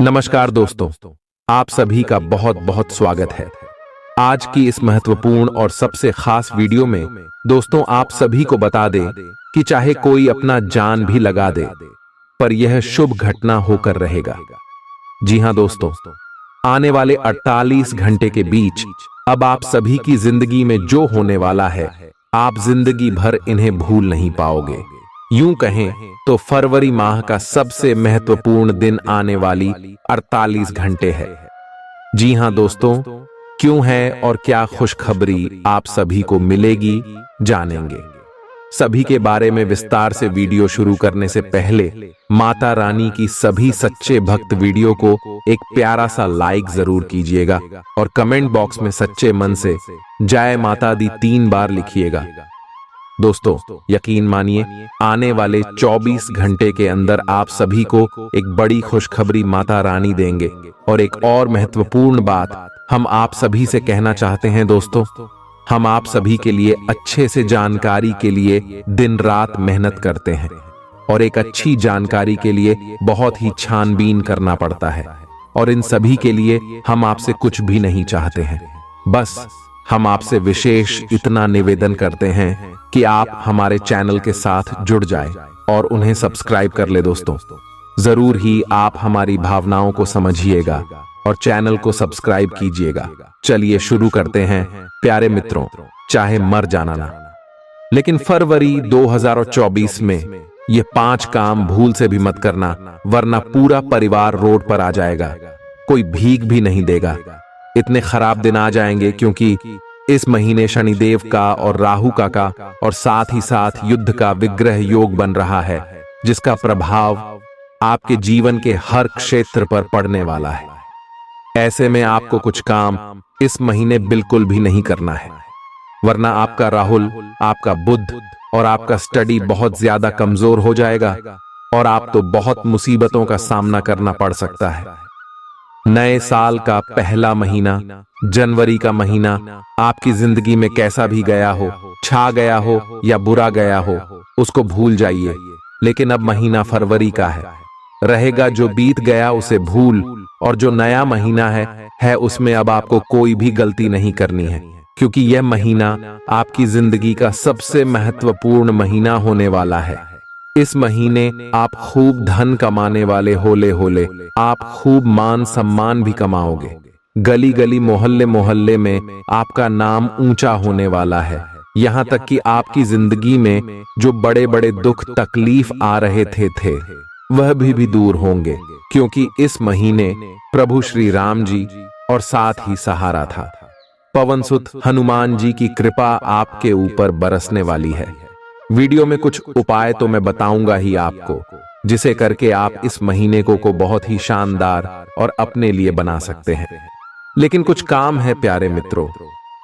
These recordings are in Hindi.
नमस्कार दोस्तों, आप सभी का बहुत बहुत स्वागत है। आज की इस महत्वपूर्ण और सबसे खास वीडियो में दोस्तों आप सभी को बता दें कि चाहे कोई अपना जान भी लगा दे, पर यह शुभ घटना होकर रहेगा। जी हां दोस्तों, आने वाले 48 घंटे के बीच अब आप सभी की जिंदगी में जो होने वाला है, आप जिंदगी भर इन्हें भूल नहीं पाओगे। यूं कहें तो फरवरी माह का सबसे महत्वपूर्ण दिन आने वाली 48 घंटे है। जी हां दोस्तों, क्यों है और क्या खुशखबरी आप सभी को मिलेगी, जानेंगे। सभी के बारे में विस्तार से वीडियो शुरू करने से पहले माता रानी की सभी सच्चे भक्त वीडियो को एक प्यारा सा लाइक जरूर कीजिएगा और कमेंट बॉक्स में सच्चे मन से जय माता दी 3 बार लिखिएगा। दोस्तों यकीन मानिए, आने वाले 24 घंटे के अंदर आप सभी को एक बड़ी खुशखबरी माता रानी देंगे। और एक और महत्वपूर्ण बात हम आप सभी से कहना चाहते हैं दोस्तों, हम आप सभी के लिए अच्छे से जानकारी के लिए दिन रात मेहनत करते हैं और एक अच्छी जानकारी के लिए बहुत ही छानबीन करना पड़ता है। और इन सभी के लिए हम आपसे कुछ भी नहीं चाहते हैं, बस हम आपसे विशेष इतना निवेदन करते हैं कि आप हमारे चैनल के साथ जुड़ जाएं और उन्हें सब्सक्राइब कर ले। दोस्तों जरूर ही आप हमारी भावनाओं को समझिएगा और चैनल को सब्सक्राइब कीजिएगा। चलिए शुरू करते हैं प्यारे मित्रों, चाहे मर जाना ना, लेकिन फरवरी 2024 में ये 5 काम भूल से भी मत करना, वरना पूरा परिवार रोड पर आ जाएगा, कोई भीख भी नहीं देगा। इतने खराब दिन आ जाएंगे क्योंकि इस महीने शनिदेव का और राहु का और साथ ही साथ युद्ध का विग्रह योग बन रहा है, जिसका प्रभाव आपके जीवन के हर क्षेत्र पर पड़ने वाला है। ऐसे में आपको कुछ काम इस महीने बिल्कुल भी नहीं करना है, वरना आपका राहुल, आपका बुध और आपका स्टडी बहुत ज्यादा कमजोर हो जाएगा और आप तो बहुत मुसीबतों का सामना करना पड़ सकता है। नए साल का पहला महीना, जनवरी का महीना आपकी जिंदगी में कैसा भी गया हो, छा गया हो या बुरा गया हो, उसको भूल जाइए। लेकिन अब महीना फरवरी का है, रहेगा जो बीत गया उसे भूल, और जो नया महीना है उसमें अब आपको कोई भी गलती नहीं करनी है, क्योंकि यह महीना आपकी जिंदगी का सबसे महत्वपूर्ण महीना होने वाला है। इस महीने आप खूब धन कमाने वाले होले, आप खूब मान सम्मान भी कमाओगे। गली गली मोहल्ले मोहल्ले में आपका नाम ऊंचा होने वाला है। यहाँ तक कि आपकी जिंदगी में जो बड़े बड़े दुख तकलीफ आ रहे थे वह भी दूर होंगे, क्योंकि इस महीने प्रभु श्री राम जी और साथ ही सहारा था पवन सुत हनुमान जी की कृपा आपके ऊपर बरसने वाली है। वीडियो में कुछ उपाय तो मैं बताऊंगा ही आपको, जिसे करके आप इस महीने को बहुत ही शानदार और अपने लिए बना सकते हैं। लेकिन कुछ काम है प्यारे मित्रों,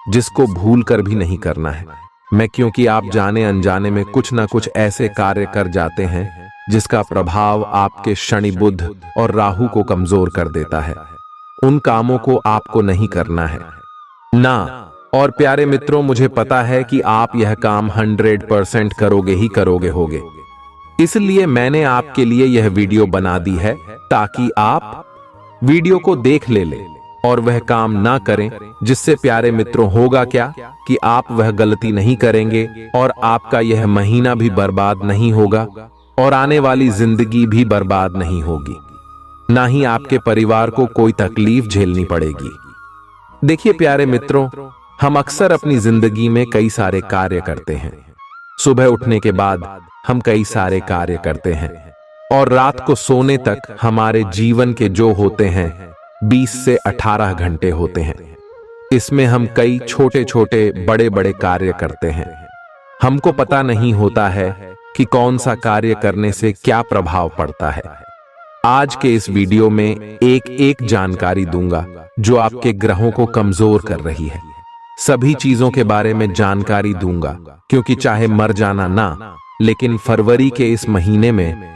जिसको भूल कर भी नहीं करना है मैं, क्योंकि आप जाने अनजाने में कुछ ना कुछ ऐसे कार्य कर जाते हैं जिसका प्रभाव आपके शनि बुध और राहु को कमजोर कर देता है। उन कामों को आपको नहीं करना है ना। और प्यारे मित्रों, मुझे पता है कि आप यह काम 100% करोगे ही करोगे होगे, इसलिए मैंने आपके लिए यह वीडियो बना दी है ताकि आप वीडियो को देख ले और वह काम ना करें, जिससे प्यारे मित्रों होगा क्या कि आप वह गलती नहीं करेंगे और आपका यह महीना भी बर्बाद नहीं होगा और आने वाली जिंदगी भी बर्बाद नहीं होगी, ना ही आपके परिवार को कोई तकलीफ झेलनी पड़ेगी। देखिए प्यारे मित्रों, हम अक्सर अपनी जिंदगी में कई सारे कार्य करते हैं। सुबह उठने के बाद हम कई सारे कार्य करते हैं और रात को सोने तक हमारे जीवन के जो होते हैं 20 से 18 घंटे होते हैं। इसमें हम कई छोटे छोटे बड़े बड़े कार्य करते हैं। हमको पता नहीं होता है कि कौन सा कार्य करने से क्या प्रभाव पड़ता है। आज के इस वीडियो में एक एक जानकारी दूंगा जो आपके ग्रहों को कमजोर कर रही है। सभी चीजों के बारे में जानकारी दूंगा, क्योंकि चाहे मर जाना ना, लेकिन फरवरी के इस महीने में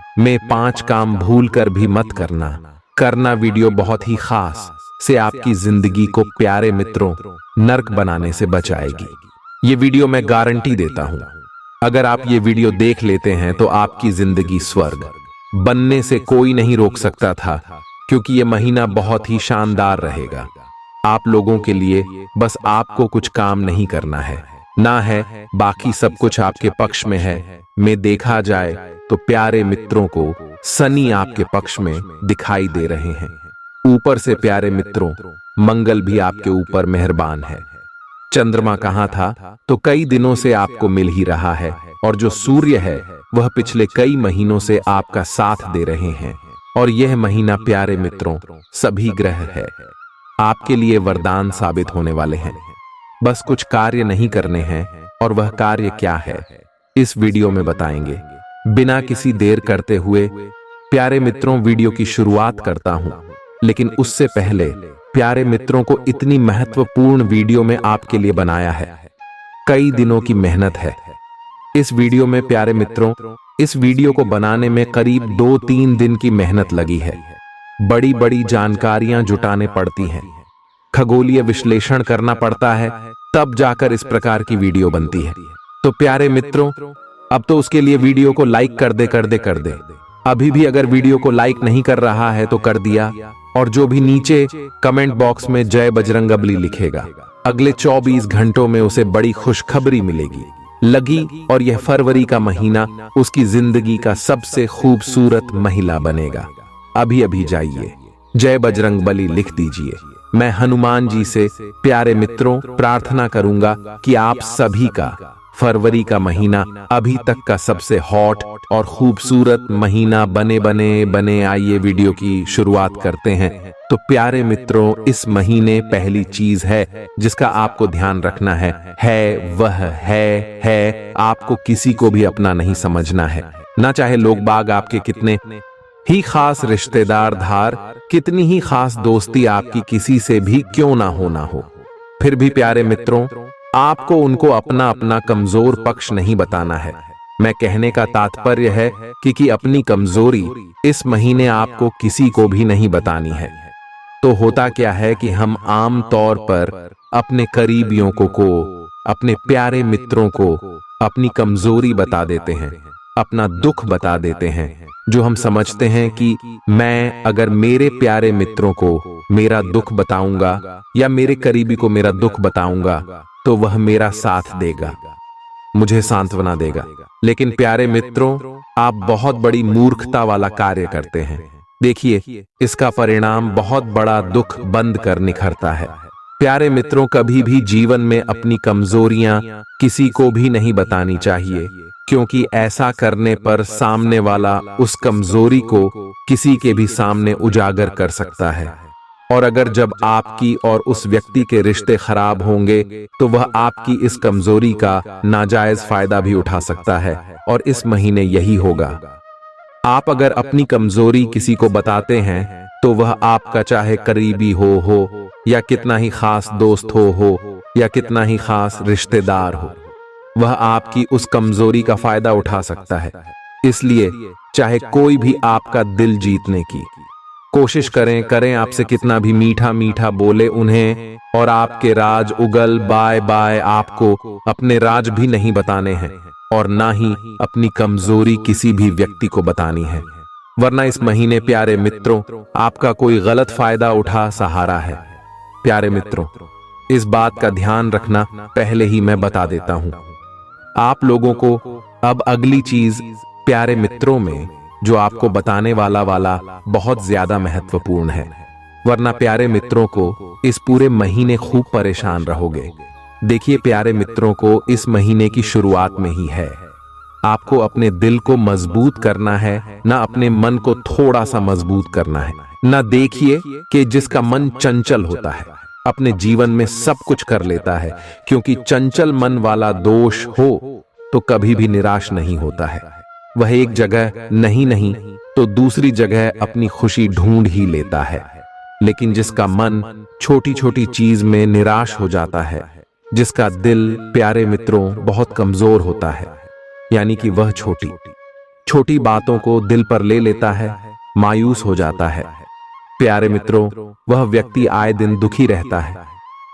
5 काम भूल कर भी मत करना। वीडियो बहुत ही खास से आपकी जिंदगी को प्यारे मित्रों नर्क बनाने से बचाएगी। ये वीडियो मैं गारंटी देता हूं, अगर आप ये वीडियो देख लेते हैं तो आपकी जिंदगी स्वर्ग बनने से कोई नहीं रोक सकता था। क्योंकि ये महीना बहुत ही शानदार रहेगा आप लोगों के लिए। बस आपको कुछ काम नहीं करना है, ना है बाकी सब कुछ आपके पक्ष में है। मैं देखा जाए तो प्यारे मित्रों को शनि आपके पक्ष में दिखाई दे रहे हैं। ऊपर से प्यारे मित्रों, मंगल भी आपके ऊपर मेहरबान है। चंद्रमा कहाँ था तो कई दिनों से आपको मिल ही रहा है, और जो सूर्य है वह पिछले कई महीनों से आपका साथ दे रहे हैं। और यह महीना प्यारे मित्रों सभी ग्रह है आपके लिए वरदान साबित होने वाले हैं। बस कुछ कार्य नहीं करने हैं, और वह कार्य क्या है इस वीडियो में बताएंगे। बिना किसी देर करते हुए प्यारे मित्रों वीडियो की शुरुआत करता हूं, लेकिन उससे पहले प्यारे मित्रों को इतनी महत्वपूर्ण वीडियो में आपके लिए बनाया है। कई दिनों की मेहनत है इस वीडियो में प्यारे मित्रों। इस वीडियो को बनाने में करीब 2-3 दिन की मेहनत लगी है। बड़ी बड़ी जानकारियां जुटाने पड़ती हैं, खगोलीय विश्लेषण करना पड़ता है, तब जाकर इस प्रकार की वीडियो बनती है। तो प्यारे मित्रों, अब तो उसके लिए वीडियो को लाइक कर दे। अभी भी अगर वीडियो को लाइक नहीं कर रहा है तो कर दिया, और जो भी नीचे कमेंट बॉक्स में जय बजरंगबली लिखेगा, अगले 24 घंटों में उसे बड़ी खुशखबरी मिलेगी। और यह फरवरी का महीना उसकी जिंदगी का सबसे खूबसूरत महिला बनेगा। अभी जाइए जय बजरंगबली लिख दीजिए। मैं हनुमान जी से प्यारे मित्रों प्रार्थना करूंगा कि आप सभी का फरवरी का महीना अभी तक का सबसे हॉट और खूबसूरत महीना बने। आइए वीडियो की शुरुआत करते हैं। तो प्यारे मित्रों, इस महीने पहली चीज है जिसका आपको ध्यान रखना है वह है आपको किसी को भी अपना नहीं समझना है। ना चाहे लोग बाग आपके कितने ही खास रिश्तेदार धार, कितनी ही खास दोस्ती आपकी किसी से भी क्यों ना हो, फिर भी प्यारे मित्रों आपको उनको अपना कमजोर पक्ष नहीं बताना है। मैं कहने का तात्पर्य है कि अपनी कमजोरी इस महीने आपको किसी को भी नहीं बतानी है। तो होता क्या है कि हम आम तौर पर अपने करीबियों को अपने प्यारे मित्रों को अपनी कमजोरी बता देते हैं, अपना दुख बता देते हैं, जो हम समझते हैं कि मैं अगर मेरे प्यारे मित्रों को मेरा दुख बताऊंगा या मेरे करीबी को मेरा दुख बताऊंगा तो वह मेरा साथ देगा, मुझे सांत्वना देगा। लेकिन प्यारे मित्रों, आप बहुत बड़ी मूर्खता वाला कार्य करते हैं। देखिए, इसका परिणाम बहुत बड़ा दुख बंद कर निखरता है। प्यारे मित्रों, कभी भी जीवन में अपनी कमजोरियां किसी को भी नहीं बतानी चाहिए, क्योंकि ऐसा करने पर सामने वाला उस कमजोरी को किसी के भी सामने उजागर कर सकता है। और अगर जब आपकी और उस व्यक्ति के रिश्ते खराब होंगे तो वह आपकी इस कमजोरी का नाजायज फायदा भी उठा सकता है, और इस महीने यही होगा। आप अगर अपनी कमजोरी किसी को बताते हैं तो वह आपका चाहे करीबी हो या कितना ही खास दोस्त हो या कितना ही खास रिश्तेदार हो, वह आपकी उस कमजोरी का फायदा उठा सकता है। इसलिए चाहे कोई भी आपका दिल जीतने की कोशिश करें आपसे कितना भी मीठा बोले उन्हें, और आपके राज उगल बाय आपको अपने राज भी नहीं बताने हैं, और ना ही अपनी कमजोरी किसी भी व्यक्ति को बतानी है, वरना इस महीने प्यारे मित्रों आपका कोई गलत फायदा उठा सहारा है। प्यारे मित्रों, इस बात का ध्यान रखना पहले ही मैं बता देता हूं आप लोगों को। अब अगली चीज प्यारे मित्रों में जो आपको बताने वाला बहुत ज्यादा महत्वपूर्ण है, वरना प्यारे मित्रों को इस पूरे महीने खूब परेशान रहोगे। देखिए प्यारे मित्रों को इस महीने की शुरुआत में ही है आपको अपने दिल को मजबूत करना है, ना अपने मन को थोड़ा सा मजबूत करना है। ना देखिए कि जिसका मन चंचल होता है अपने जीवन में सब कुछ कर लेता है, क्योंकि चंचल मन वाला दोष हो तो कभी भी निराश नहीं होता है। वह एक जगह नहीं तो दूसरी जगह अपनी खुशी ढूंढ ही लेता है। लेकिन जिसका मन छोटी छोटी चीज में निराश हो जाता है, जिसका दिल प्यारे मित्रों बहुत कमजोर होता है, यानी कि वह छोटी छोटी बातों को दिल पर ले लेता है, मायूस हो जाता है। प्यारे मित्रों, वह व्यक्ति आए दिन दुखी रहता है,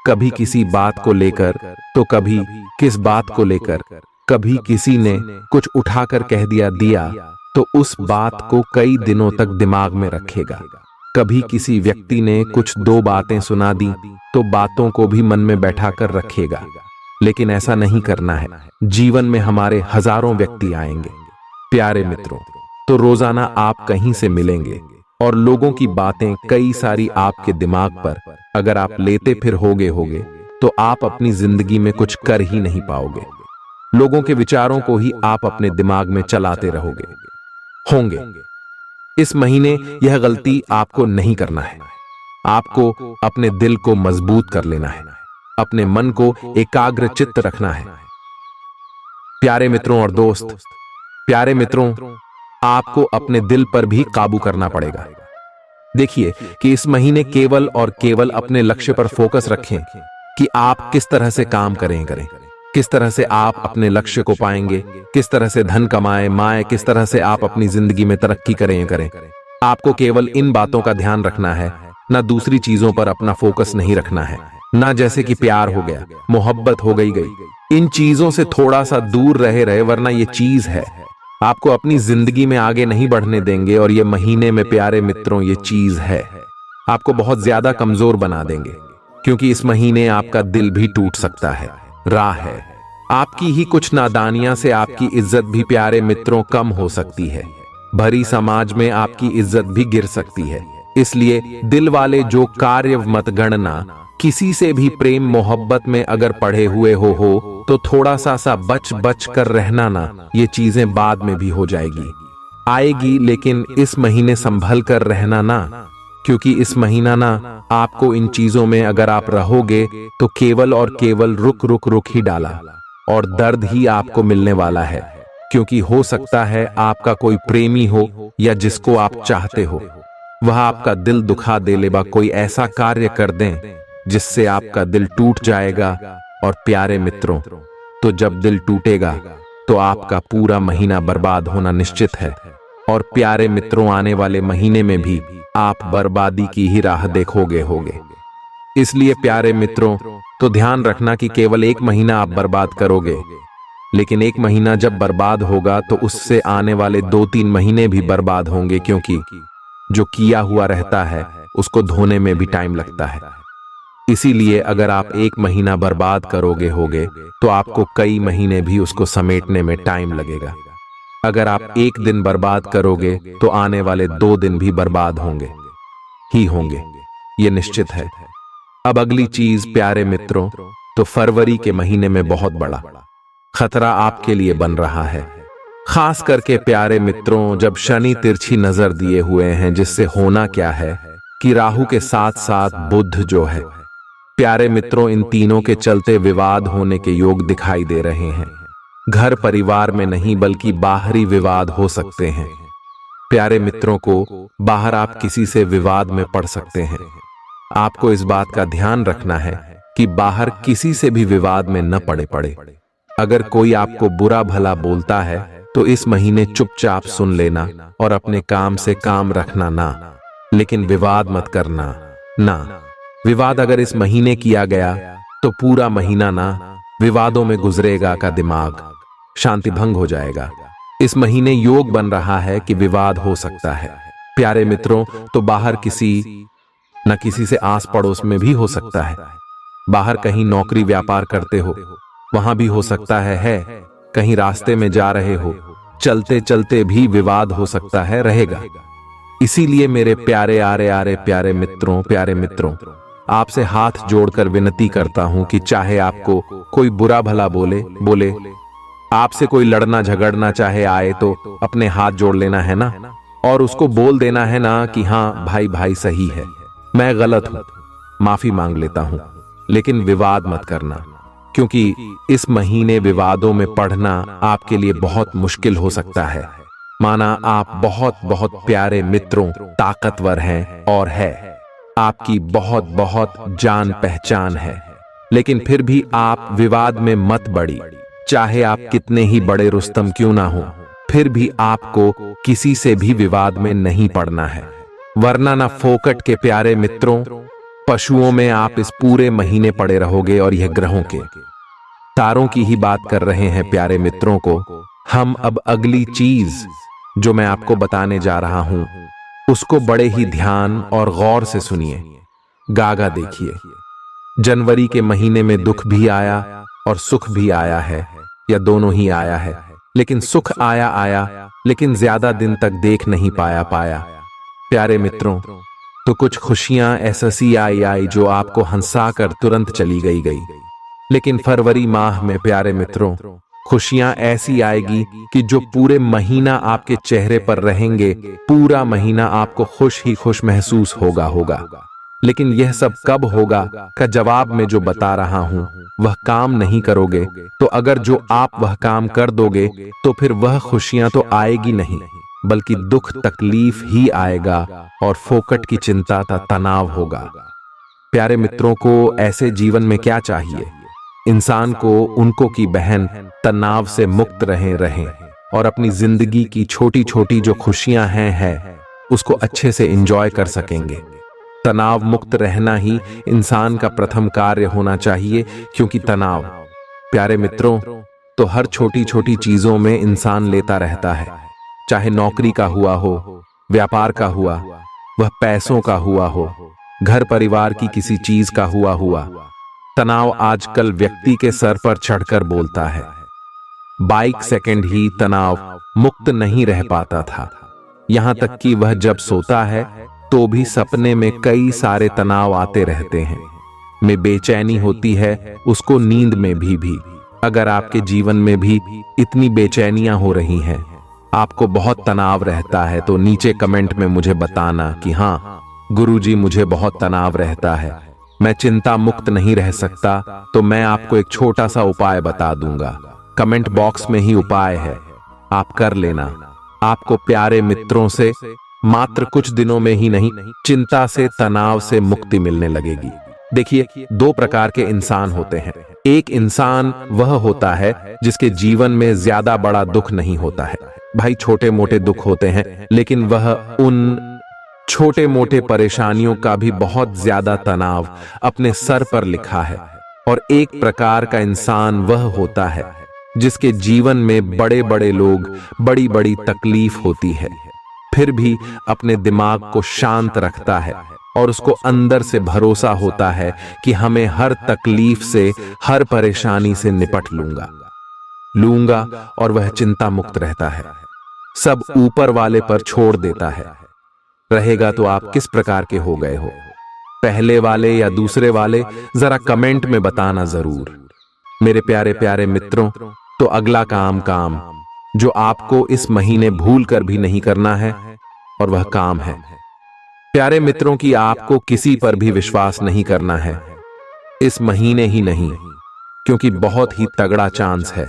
कभी किसी बात को लेकर तो कभी किस बात को लेकर। कभी किसी ने कुछ उठाकर कह दिया तो उस बात को कई दिनों तक दिमाग में रखेगा, कभी किसी व्यक्ति ने कुछ दो बातें सुना दी तो बातों को भी मन में बैठा कर रखेगा, लेकिन ऐसा नहीं करना है। जीवन में हमारे हजारों व्यक्ति आएंगे प्यारे मित्रों, तो रोजाना आप कहीं से मिलेंगे और लोगों की बातें कई सारी आपके दिमाग पर अगर आप लेते फिर होगे तो आप अपनी जिंदगी में कुछ कर ही नहीं पाओगे। लोगों के विचारों को ही आप अपने दिमाग में चलाते होंगे। इस महीने यह गलती आपको नहीं करना है। आपको अपने दिल को मजबूत कर लेना है, अपने मन को एकाग्र चित्त रखना है। प्यारे मित्रों और दोस्त, प्यारे मित्रों, आपको अपने दिल पर भी काबू करना पड़ेगा। देखिए कि इस महीने केवल और केवल अपने लक्ष्य पर फोकस रखें कि आप किस तरह से काम करें, किस तरह से आप अपने लक्ष्य को पाएंगे, किस तरह से धन कमाएं, किस तरह से आप अपनी जिंदगी में तरक्की करें। आपको केवल इन बातों का ध्यान रखना है, ना दूसरी चीजों पर अपना फोकस नहीं रखना है। ना जैसे कि प्यार हो गया, मोहब्बत हो गई, इन चीजों से थोड़ा सा दूर रहे, वरना ये चीज है आपको अपनी जिंदगी में आगे नहीं बढ़ने देंगे। और ये महीने में प्यारे मित्रों ये चीज है आपको बहुत ज्यादा कमजोर बना देंगे, क्योंकि इस महीने आपका दिल भी टूट सकता है। राह है आपकी ही कुछ नादानियां से आपकी इज्जत भी प्यारे मित्रों कम हो सकती है। भरी समाज में आपकी इज्जत भी गिर सकती है। इसलिए दिल वाले जो कार्य मत गणना, किसी से भी प्रेम मोहब्बत में अगर पड़े हुए हो तो थोड़ा सा बच कर रहना ना। ये चीजें बाद में भी हो आएगी, लेकिन इस महीने संभल कर रहना ना, क्योंकि इस महीना ना आपको इन चीजों में अगर आप रहोगे तो केवल और केवल रुक ही डाला और दर्द ही आपको मिलने वाला है। क्योंकि हो सकता है आपका कोई प्रेमी हो या जिसको आप चाहते हो, वह आपका दिल दुखा दे लेगा, कोई ऐसा कार्य कर दें जिससे आपका दिल टूट जाएगा। और प्यारे मित्रों, तो जब दिल टूटेगा तो आपका पूरा महीना बर्बाद होना निश्चित है। और प्यारे मित्रों, आने वाले महीने में भी आप बर्बादी की ही राह देखोगे। इसलिए प्यारे मित्रों, तो ध्यान रखना कि केवल एक महीना आप बर्बाद करोगे, लेकिन एक महीना जब बर्बाद होगा तो उससे आने वाले 2-3 महीने भी बर्बाद होंगे, क्योंकि जो किया हुआ रहता है उसको धोने में भी टाइम लगता है। इसीलिए अगर आप एक महीना बर्बाद करोगे तो आपको कई महीने भी उसको समेटने में टाइम लगेगा। अगर आप एक दिन बर्बाद करोगे तो आने वाले 2 दिन भी बर्बाद होंगे। ये निश्चित है। अब अगली चीज प्यारे मित्रों, तो फरवरी के महीने में बहुत बड़ा खतरा आपके लिए बन रहा है। खास करके प्यारे मित्रों, जब शनि तिरछी नजर दिए हुए हैं, जिससे होना क्या है कि राहु के साथ साथ बुध जो है प्यारे मित्रों, इन तीनों के चलते विवाद होने के योग दिखाई दे रहे हैं। घर परिवार में नहीं बल्कि बाहरी विवाद हो सकते हैं। प्यारे मित्रों को बाहर आप किसी से विवाद में पड़ सकते हैं। आपको इस बात का ध्यान रखना है कि बाहर किसी से भी विवाद में न पड़े। अगर कोई आपको बुरा भला बोलता है तो इस महीने चुपचाप सुन लेना और अपने काम से काम रखना ना, लेकिन विवाद मत करना ना। विवाद अगर इस महीने किया गया तो पूरा महीना ना विवादों में गुजरेगा का दिमाग शांति भंग हो जाएगा। इस महीने योग बन रहा है कि विवाद हो सकता है प्यारे मित्रों, तो बाहर किसी न किसी से आस पड़ोस में भी हो सकता है। बाहर कहीं नौकरी व्यापार करते हो, वहां भी हो सकता है। कहीं रास्ते में जा रहे हो, चलते चलते भी विवाद हो सकता है रहेगा। इसीलिए मेरे प्यारे आरे प्यारे मित्रों, आपसे हाथ जोड़कर विनती करता हूं कि चाहे आपको कोई बुरा भला बोले, आपसे कोई लड़ना झगड़ना चाहे आए तो अपने हाथ जोड़ लेना है ना, और उसको बोल देना है ना कि हाँ भाई सही है, मैं गलत हूं, माफी मांग लेता हूं, लेकिन विवाद मत करना। क्योंकि इस महीने विवादों में पढ़ना आपके लिए बहुत मुश्किल हो सकता है। माना आप बहुत प्यारे मित्रों ताकतवर हैं और है आपकी बहुत जान पहचान है, लेकिन फिर भी आप विवाद में मत बढ़ी। चाहे आप कितने ही बड़े रुस्तम क्यों ना हो, फिर भी आपको किसी से भी विवाद में नहीं पड़ना है, वरना ना फोकट के प्यारे मित्रों पशुओं में आप इस पूरे महीने पड़े रहोगे। और यह ग्रहों के तारों की ही बात कर रहे हैं प्यारे मित्रों को हम। अब अगली चीज जो मैं आपको बताने जा रहा हूं उसको बड़े ही ध्यान और गौर से सुनिए। गागा देखिए, जनवरी के महीने में दुख भी आया और सुख भी आया है, या दोनों ही आया है। लेकिन सुख आया, लेकिन ज्यादा दिन तक देख नहीं पाया। प्यारे मित्रों, तो कुछ खुशियां ऐसी आई जो आपको हंसाकर तुरंत चली गई। लेकिन फरवरी माह में प्यारे मित्रों, खुशियां ऐसी आएगी कि जो पूरे महीना आपके चेहरे पर रहेंगे। पूरा महीना आपको खुश ही खुश महसूस होगा। लेकिन यह सब कब होगा का जवाब मैं जो बता रहा हूं वह काम नहीं करोगे, तो अगर जो आप वह काम कर दोगे तो फिर वह खुशियां तो आएगी नहीं, बल्कि दुख तकलीफ ही आएगा और फोकट की चिंता का तनाव होगा। प्यारे मित्रों को ऐसे जीवन में क्या चाहिए? इंसान को उनको की बहन तनाव से मुक्त रहें और अपनी जिंदगी की छोटी छोटी जो खुशियां हैं उसको अच्छे से एंजॉय कर सकेंगे। तनाव मुक्त रहना ही इंसान का प्रथम कार्य होना चाहिए, क्योंकि तनाव प्यारे मित्रों तो हर छोटी छोटी चीजों में इंसान लेता रहता है। चाहे नौकरी का हुआ हो, व्यापार का हुआ, वह पैसों का हुआ हो, घर परिवार की किसी चीज का हुआ। तनाव आजकल व्यक्ति के सर पर चढ़कर बोलता है। बाइक सेकंड ही तनाव मुक्त नहीं रह पाता था, यहां तक कि वह जब सोता है तो भी सपने में कई सारे तनाव आते रहते हैं। में बेचैनी होती है उसको नींद में भी। अगर आपके जीवन में भी इतनी बेचैनियां हो रही हैं, आपको बहुत तनाव रहता है, तो नीचे कमेंट में मुझे बताना कि हाँ गुरुजी मुझे बहुत तनाव रहता है, मैं चिंता मुक्त नहीं रह सकता। तो मैं आपको एक छोटा सा उपाय बता दूंगा, कमेंट बॉक्स में ही उपाय है, आप कर लेना। आपको प्यारे मित्रों से मात्र कुछ दिनों में ही नहीं, चिंता से तनाव से मुक्ति मिलने लगेगी। देखिए, दो प्रकार के इंसान होते हैं। एक इंसान वह होता है जिसके जीवन में ज्यादा बड़ा दुख नहीं होता है। भाई छोटे मोटे दुख होते हैं, लेकिन वह उन छोटे मोटे परेशानियों का भी बहुत ज्यादा तनाव अपने सर पर लिखा है। और एक प्रकार का इंसान वह होता है जिसके जीवन में बड़े बड़े लोग, बड़ी बड़ी तकलीफ होती है, फिर भी अपने दिमाग को शांत रखता है और उसको अंदर से भरोसा होता है कि हमें हर तकलीफ से, हर परेशानी से निपट लूंगा और वह चिंता मुक्त रहता है, सब ऊपर वाले पर छोड़ देता है। रहेगा तो आप किस प्रकार के हो गए हो, पहले वाले या दूसरे वाले? जरा कमेंट में बताना जरूर। मेरे प्यारे प्यारे मित्रों, तो अगला काम जो आपको इस महीने भूल कर भी नहीं करना है, और वह काम है प्यारे मित्रों कि आपको किसी पर भी विश्वास नहीं करना है इस महीने ही नहीं, क्योंकि बहुत ही तगड़ा चांस है।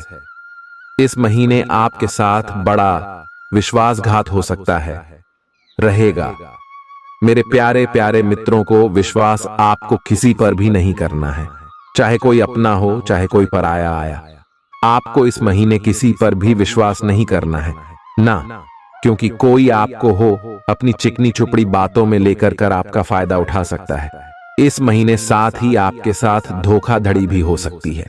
इस महीने आपके साथ बड़ा विश्वासघात हो सकता है, रहेगा। मेरे प्यारे प्यारे मित्रों को विश्वास आपको किसी पर भी नहीं करना है, चाहे कोई अपना हो, चाहे कोई पराया आया। आपको इस महीने किसी पर भी विश्वास नहीं करना है ना, क्योंकि कोई आपको हो अपनी चिकनी चुपड़ी बातों में लेकर कर आपका फायदा उठा सकता है। इस महीने साथ ही आपके साथ धोखाधड़ी भी हो सकती है।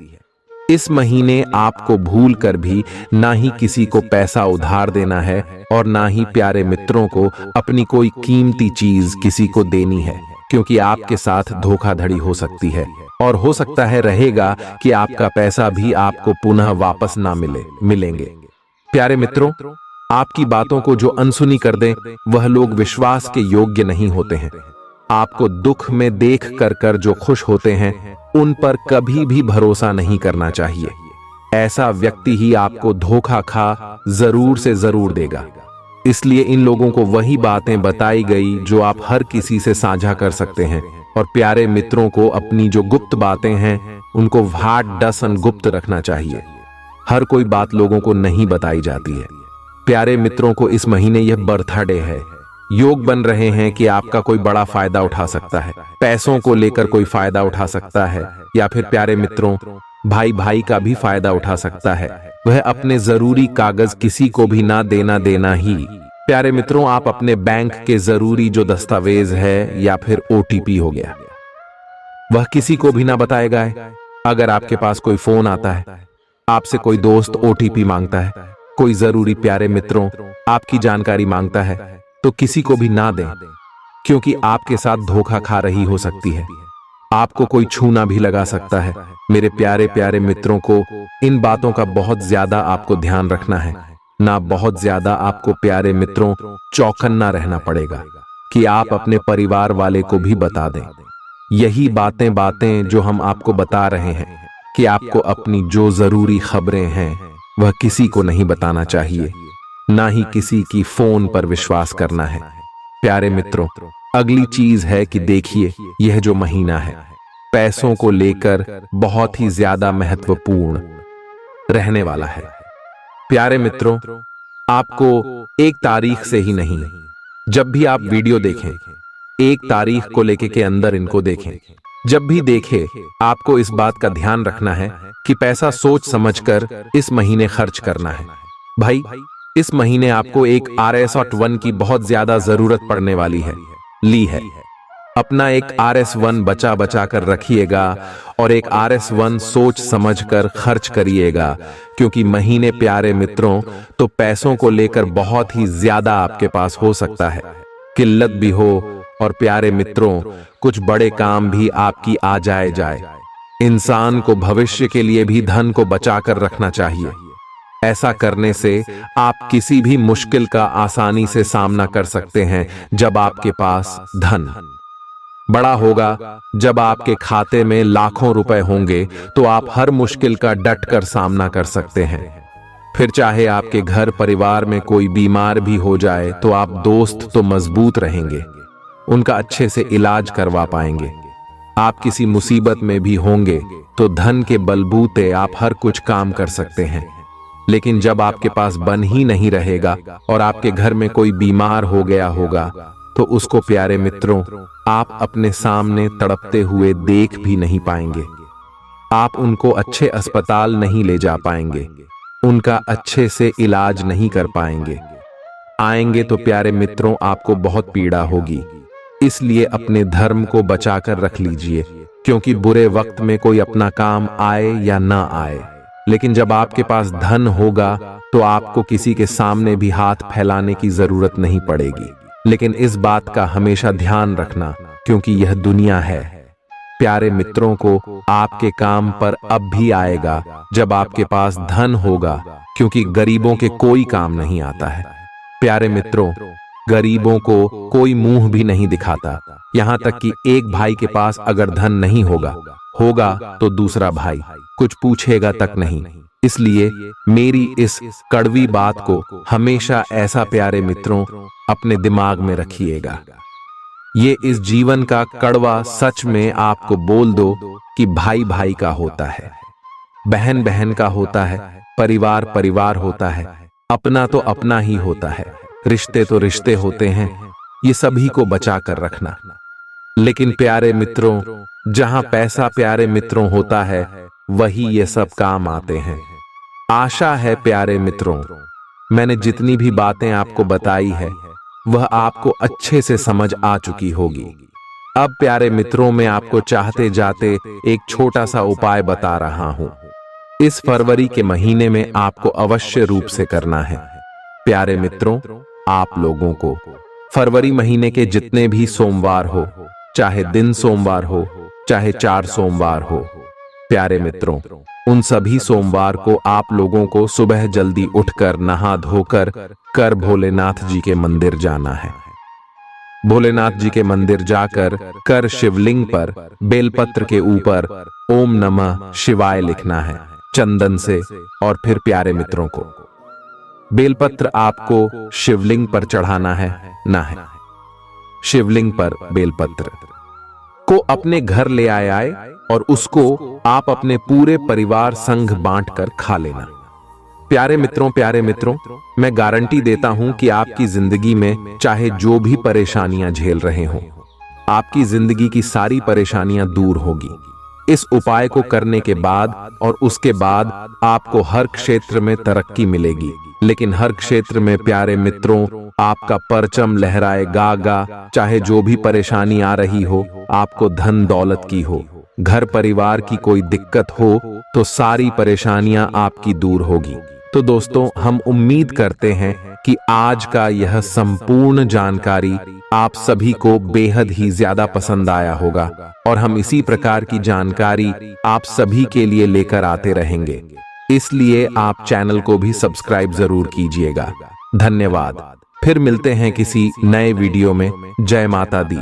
इस महीने आपको भूल कर भी ना ही किसी को पैसा उधार देना है और ना ही प्यारे मित्रों को अपनी कोई कीमती चीज किसी को देनी है, क्योंकि आपके साथ धोखाधड़ी हो सकती है और हो सकता है रहेगा कि आपका पैसा भी आपको पुनः वापस ना मिलेंगे। प्यारे मित्रों, आपकी बातों को जो अनसुनी कर दें वह लोग विश्वास के योग्य नहीं होते हैं। आपको दुख में देख कर जो खुश होते हैं उन पर कभी भी भरोसा नहीं करना चाहिए। ऐसा व्यक्ति ही आपको धोखा खा जरूर से जरूर देगा। इसलिए इन लोगों को वही बातें बताई गई जो आप हर किसी से साझा कर सकते हैं, और प्यारे मित्रों को अपनी जो गुप्त बातें हैं उनको भाट डसन गुप्त रखना चाहिए। हर कोई बात लोगों को नहीं बताई जाती है। प्यारे मित्रों को इस महीने यह बर्थडे है, योग बन रहे हैं कि आपका कोई बड़ा फायदा उठा सकता है, पैसों को लेकर कोई फायदा उठा सकता है, या फिर प्यारे मित्रों भाई भाई का भी फायदा उठा सकता है। वह अपने जरूरी कागज किसी को भी ना देना ही। प्यारे मित्रों, आप अपने बैंक के जरूरी जो दस्तावेज है या फिर ओटीपी हो गया, वह किसी को भी ना बताएगा। अगर आपके पास कोई फोन आता है, आपसे कोई दोस्त ओटीपी मांगता है, कोई जरूरी प्यारे मित्रों आपकी जानकारी मांगता है, तो किसी को भी ना दें, क्योंकि आपके साथ धोखा खा रही हो सकती है। आपको कोई छूना भी लगा सकता है। मेरे प्यारे प्यारे मित्रों को इन बातों का बहुत ज्यादा आपको ध्यान रखना है ना, बहुत ज्यादा आपको प्यारे मित्रों चौकन्ना रहना पड़ेगा कि आप अपने परिवार वाले को भी बता दें। यही बातें जो हम आपको बता रहे हैं कि आपको अपनी जो जरूरी खबरें हैं वह किसी को नहीं बताना चाहिए, ना ही किसी की फोन पर विश्वास करना है। प्यारे मित्रों, अगली चीज है कि देखिए, यह जो महीना है पैसों को लेकर बहुत ही ज्यादा महत्वपूर्ण रहने वाला है। प्यारे मित्रों, आपको एक तारीख से ही नहीं, जब भी आप वीडियो देखें, एक तारीख को लेके के अंदर इनको देखें। जब भी देखें, आपको इस बात का ध्यान रखना है कि पैसा सोच समझकर इस महीने खर्च करना है। भाई, इस महीने आपको एक RS1 की बहुत ज्यादा जरूरत पड़ने वाली है, ली है। अपना एक RS1 बचा बचा कर रखिएगा और एक RS1 सोच समझकर खर्च करिएगा, क्योंकि महीने प्यारे मित्रों तो पैसों को लेकर बहुत ही ज्यादा आपके पास हो सकता है, किल्लत भी हो, और प्यारे मित्रों कुछ बड़े काम भी आपकी आ जाए। इंसान को भविष्य के लिए भी धन को बचा कर रखना चाहिए। ऐसा करने से आप किसी भी मुश्किल का आसानी से सामना कर सकते हैं। जब आपके पास धन बड़ा होगा, जब आपके खाते में लाखों रुपए होंगे, तो आप हर मुश्किल का डट कर सामना कर सकते हैं। फिर चाहे आपके घर परिवार में कोई बीमार भी हो जाए तो आप दोस्त तो मजबूत रहेंगे, उनका अच्छे से इलाज करवा पाएंगे। आप किसी मुसीबत में भी होंगे तो धन के बलबूते आप हर कुछ काम कर सकते हैं। लेकिन जब आपके पास बन ही नहीं रहेगा और आपके घर में कोई बीमार हो गया होगा, तो उसको प्यारे मित्रों आप अपने सामने तड़पते हुए देख भी नहीं पाएंगे। आप उनको अच्छे अस्पताल नहीं ले जा पाएंगे, उनका अच्छे से इलाज नहीं कर पाएंगे। आएंगे तो प्यारे मित्रों आपको बहुत पीड़ा होगी। इसलिए अपने धर्म को बचा कर रख लीजिए, क्योंकि बुरे वक्त में कोई अपना काम आए या ना आए, लेकिन जब आपके पास धन होगा तो आपको किसी के सामने भी हाथ फैलाने की जरूरत नहीं पड़ेगी। लेकिन इस बात का हमेशा ध्यान रखना, क्योंकि यह दुनिया है। प्यारे मित्रों को आपके काम पर अब भी आएगा जब आपके पास धन होगा, क्योंकि गरीबों के कोई काम नहीं आता है। प्यारे मित्रों, गरीबों को कोई मुंह भी नहीं दिखाता, यहाँ तक कि एक भाई के पास अगर धन नहीं होगा तो दूसरा भाई कुछ पूछेगा तक नहीं। इसलिए मेरी इस कड़वी बात को हमेशा ऐसा प्यारे मित्रों अपने दिमाग में रखिएगा। ये इस जीवन का कड़वा सच में आपको बोल दो कि भाई भाई का होता है, बहन बहन का होता है, परिवार परिवार होता है, अपना तो अपना ही होता है, रिश्ते तो रिश्ते होते हैं। ये सभी को बचा कर रखना। लेकिन प्यारे मित्रों, जहां पैसा प्यारे मित्रों होता है, वही ये सब काम आते हैं। आशा है प्यारे मित्रों, मैंने जितनी भी बातें आपको बताई है वह आपको अच्छे से समझ आ चुकी होगी। अब प्यारे मित्रों, मैं आपको चाहते जाते एक छोटा सा उपाय बता रहा हूं। इस फरवरी के महीने में आपको अवश्य रूप से करना है। प्यारे मित्रों, आप लोगों को फरवरी महीने के जितने भी सोमवार हो, चाहे दिन सोमवार हो, चाहे 4 सोमवार हो, प्यारे मित्रों, उन सभी सोमवार को आप लोगों को सुबह जल्दी उठकर नहा धोकर कर भोलेनाथ जी के मंदिर जाना है। भोलेनाथ जी के मंदिर जाकर कर शिवलिंग पर बेलपत्र के ऊपर ओम नमः शिवाय लिखना है चंदन से। और फिर प्यारे मित्रों को बेलपत्र आपको शिवलिंग पर चढ़ाना है ना है। शिवलिंग पर बेलपत्र को अपने घर ले आए और उसको आप अपने पूरे परिवार संग बांट कर खा लेना। प्यारे मित्रों, मैं गारंटी देता हूं कि आपकी जिंदगी में चाहे जो भी परेशानियां झेल रहे हों, आपकी जिंदगी की सारी परेशानियां दूर होगी इस उपाय को करने के बाद। और उसके बाद आपको हर क्षेत्र में तरक्की मिलेगी। लेकिन हर क्षेत्र में प्यारे मित्रों आपका परचम लहराएगा, चाहे जो भी परेशानी आ रही हो, आपको धन दौलत की हो, घर परिवार की कोई दिक्कत हो, तो सारी परेशानियां आपकी दूर होगी। तो दोस्तों हम उम्मीद करते हैं कि आज का यह संपूर्ण जानकारी आप सभी को बेहद ही ज्यादा पसंद आया होगा और हम इसी प्रकार की जानकारी आप सभी के लिए लेकर आते रहेंगे। इसलिए आप चैनल को भी सब्सक्राइब जरूर कीजिएगा। धन्यवाद। फिर मिलते हैं किसी नए वीडियो में। जय माता दी।